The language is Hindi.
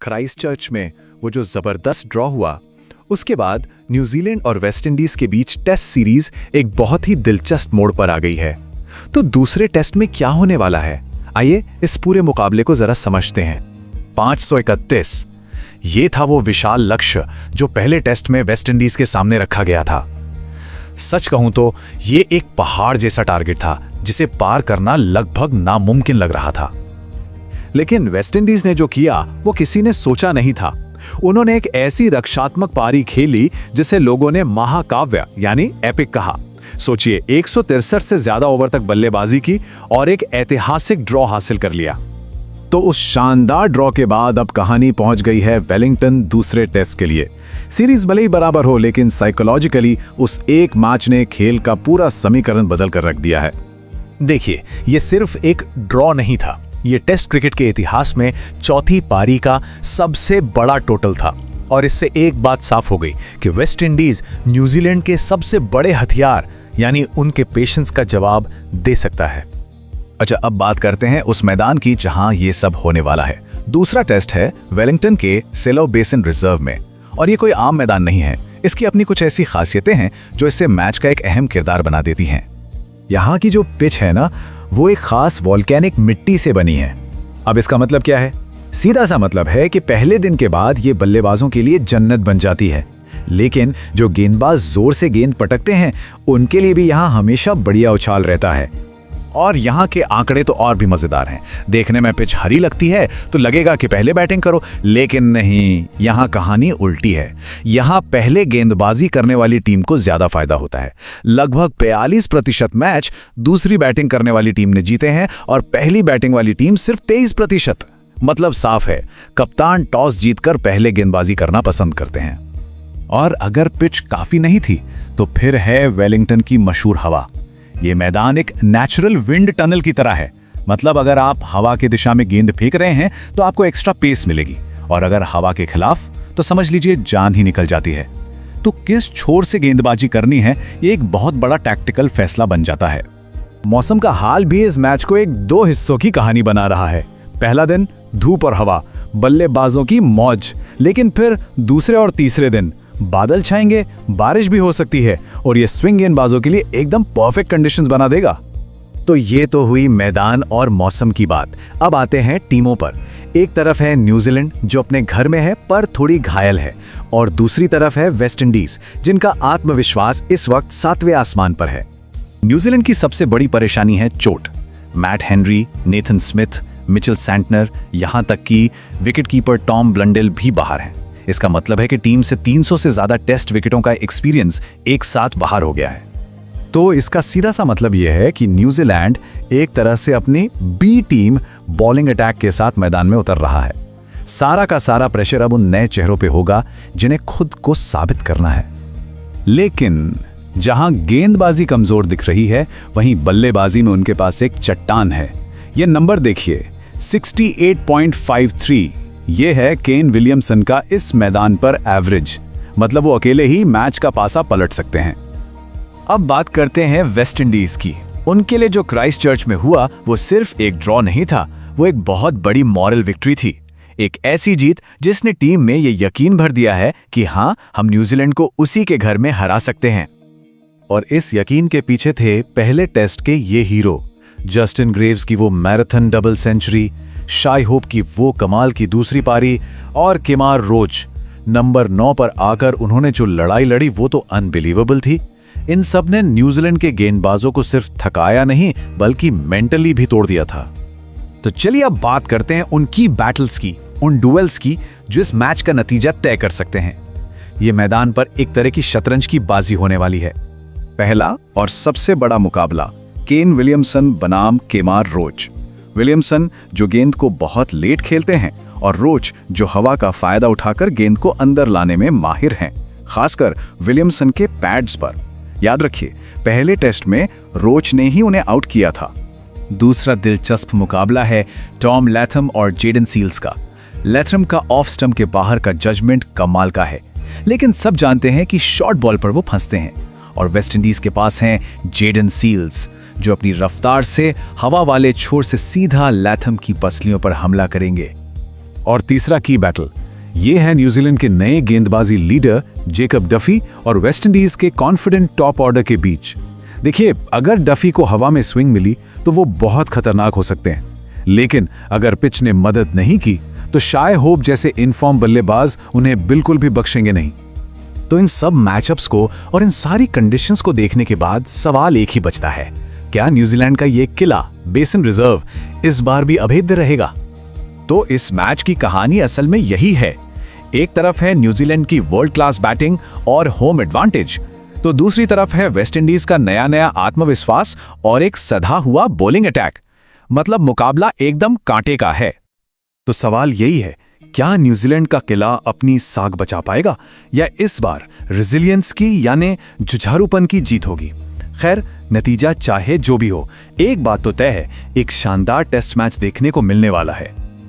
क्राइस्टचर्च में वो जो जबरदस्त ड्रॉ हुआ, उसके बाद न्यूजीलैंड और वेस्टइंडीज के बीच टेस्ट सीरीज एक बहुत ही दिलचस्प मोड़ पर आ गई है। तो दूसरे टेस्ट में क्या होने वाला है, आइए इस पूरे मुकाबले को जरा समझते हैं। 531 ये था वो विशाल लक्ष्य जो पहले टेस्ट में वेस्टइंडीज के सामने रखा गया था। सच कहूं तो ये एक पहाड़ जैसा टारगेट था जिसे पार करना लगभग नामुमकिन लग रहा था। लेकिन वेस्टइंडीज ने जो किया वो किसी ने सोचा नहीं था। उन्होंने एक ऐसी रक्षात्मक पारी खेली जिसे लोगों ने महाकाव्य यानी एपिक कहा। सोचिए, 163 से ज्यादा ओवर तक बल्लेबाजी की और एक ऐतिहासिक ड्रॉ हासिल कर लिया। तो उस शानदार ड्रॉ के बाद अब कहानी पहुंच गई है वेलिंगटन दूसरे टेस्ट के लिए। सीरीज भले ही बराबर हो, लेकिन साइकोलॉजिकली उस एक मैच ने खेल का पूरा समीकरण बदल कर रख दिया है। देखिए, ये सिर्फ एक ड्रॉ नहीं था, ये टेस्ट क्रिकेट के इतिहास में चौथी पारी का सबसे बड़ा टोटल था। और इससे एक बात साफ हो गई कि वेस्ट इंडीज न्यूजीलैंड के सबसे बड़े हथियार यानी उनके पेशेंस का जवाब दे सकता है। अच्छा, अब बात करते हैं उस मैदान की जहां ये सब होने वाला है। दूसरा टेस्ट है वेलिंगटन के सेलो बेसिन रिजर्व में, और ये कोई आम मैदान नहीं है। इसकी अपनी कुछ ऐसी खासियतें हैं जो इससे मैच का एक अहम किरदार बना देती हैं। यहाँ की जो पिच है ना, वो एक खास वॉल्केनिक मिट्टी से बनी है। अब इसका मतलब क्या है? सीधा सा मतलब है कि पहले दिन के बाद ये बल्लेबाजों के लिए जन्नत बन जाती है। लेकिन जो गेंदबाज जोर से गेंद पटकते हैं, उनके लिए भी यहाँ हमेशा बढ़िया उछाल रहता है। और यहाँ के आंकड़े तो और भी मजेदार हैं। देखने में पिच हरी लगती है तो लगेगा कि पहले बैटिंग करो, लेकिन नहीं, यहाँ कहानी उल्टी है। यहाँ पहले गेंदबाजी करने वाली टीम को ज्यादा फायदा होता है। लगभग 42% मैच दूसरी बैटिंग करने वाली टीम ने जीते हैं और पहली बैटिंग वाली टीम सिर्फ 23%। मतलब साफ है, कप्तान टॉस जीतकर पहले गेंदबाजी करना पसंद करते हैं। और अगर पिच काफी नहीं थी तो फिर है वेलिंगटन की मशहूर हवा। ये मैदान एक नेचुरल विंड टनल की तरह है। मतलब अगर आप हवा की दिशा में गेंद फेंक रहे हैं तो आपको एक्स्ट्रा पेस मिलेगी, और अगर हवा के खिलाफ तो समझ लीजिए जान ही निकल जाती है। तो किस छोर से गेंदबाजी करनी है, ये एक बहुत बड़ा टैक्टिकल फैसला बन जाता है। मौसम का हाल भी इस मैच को एक 2 हिस्सों की कहानी बना रहा है। पहला दिन धूप और हवा, बल्लेबाजों की मौज। लेकिन फिर दूसरे और तीसरे दिन बादल छाएंगे, बारिश भी हो सकती है, और ये स्विंग गेंदबाजों के लिए एकदम परफेक्ट कंडीशंस बना देगा। तो ये तो हुई मैदान और मौसम की बात। अब आते हैं टीमों पर। एक तरफ है न्यूजीलैंड जो अपने घर में है पर थोड़ी घायल है, और दूसरी तरफ है वेस्ट इंडीज जिनका आत्मविश्वास इस वक्त 7वें आसमान पर है। न्यूजीलैंड की सबसे बड़ी परेशानी है चोट। Matt Henry, Nathan Smith, Mitchell Santner, यहां तक कि विकेटकीपर टॉम ब्लंडेल भी बाहर हैं। इसका मतलब है कि टीम से 300 से ज्यादा टेस्ट विकेटों का एक्सपीरियंस एक साथ बाहर हो गया है। तो इसका सीधा सा मतलब यह है कि न्यूजीलैंड एक तरह से अपनी बी टीम बॉलिंग अटैक के साथ मैदान में उतर रहा है। सारा का सारा प्रेशर अब उन नए चेहरों पे होगा जिन्हें खुद को साबित करना है। लेकिन जहां गेंदबाजी कमजोर दिख रही है, वहीं बल्लेबाजी में उनके पास एक चट्टान है। यह नंबर देखिए, 68.53। ये है केन विलियमसन का इस मैदान पर एवरेज। मतलब वो अकेले ही मैच का पासा पलट सकते हैं। अब बात करते हैं वेस्ट इंडीज की। उनके लिए जो क्राइस्टचर्च में हुआ वो सिर्फ एक ड्रॉ नहीं था, वो एक बहुत बड़ी मॉरल विक्ट्री थी। एक ऐसी जीत जिसने टीम में ये यकीन भर दिया है कि हाँ, हम न्यूजीलैंड को उसी के घर में हरा सकते हैं। और इस यकीन के पीछे थे पहले टेस्ट के ये हीरो। जस्टिन ग्रेव्स की वो marathon double century, Shai Hope की वो कमाल की दूसरी पारी, और केमार रोच नंबर 9 पर आकर उन्होंने जो लड़ाई लड़ी वो तो अनबिलीवेबल थी। इन सब ने न्यूजीलैंड के गेंदबाजों को सिर्फ थकाया नहीं बल्कि मेंटली भी तोड़ दिया था। तो चलिए अब बात करते हैं उनकी बैटल्स की, उन डुएल्स की जो इस मैच का नतीजा तय कर सकते हैं। ये मैदान पर एक तरह की शतरंज की बाजी होने वाली है। पहला और सबसे बड़ा मुकाबला केन विलियमसन बनाम केमार रोच। विलियमसन जो गेंद को बहुत लेट खेलते हैं, और रोच जो हवा का फायदा उठाकर गेंद को अंदर लाने में माहिर हैं, खासकर विलियमसन के पैड्स पर। याद रखिए, पहले टेस्ट में रोच ने ही उन्हें आउट किया था। दूसरा दिलचस्प मुकाबला है टॉम लैथम और जेडन सील्स का। लैथम का ऑफ स्टंप के बाहर का जजमेंट कमाल का है, लेकिन सब जानते हैं कि शॉर्ट बॉल पर वो फंसते हैं। और वेस्टइंडीज के पास हैं जेडन सील्स जो अपनी रफ्तार से हवा वाले छोर से सीधा लैथम की पसलियों पर हमला करेंगे। और तीसरा की बैटल, ये है न्यूजीलैंड के नए गेंदबाजी लीडर जेकब डफी और वेस्टइंडीज के कॉन्फिडेंट टॉप ऑर्डर के बीच। देखिए, अगर डफी को हवा में स्विंग मिली तो वो बहुत खतरनाक हो सकते हैं, लेकिन अगर पिच ने मदद नहीं की तो शाय होप जैसे इनफॉर्म बल्लेबाज उन्हें बिल्कुल भी बख्शेंगे नहीं। तो इन सब मैचअप्स को और इन सारी कंडीशंस को देखने के बाद सवाल एक ही बचता है, क्या न्यूजीलैंड का ये किला बेसिन रिजर्व इस बार भी अभेद्य रहेगा? तो इस मैच की कहानी असल में यही है। एक तरफ है न्यूजीलैंड की वर्ल्ड क्लास बैटिंग और होम एडवांटेज, तो दूसरी तरफ है वेस्टइंडीज का नया नया आत्मविश्वास और एक सधा हुआ बॉलिंग अटैक। मतलब मुकाबला एकदम कांटे का है। तो सवाल यही है, क्या न्यूजीलैंड का किला अपनी साख बचा पाएगा या इस बार रेजिलियंस की यानी जुझारूपन की जीत होगी? खैर, नतीजा चाहे जो भी हो, एक बात तो तय है, एक शानदार टेस्ट मैच देखने को मिलने वाला है।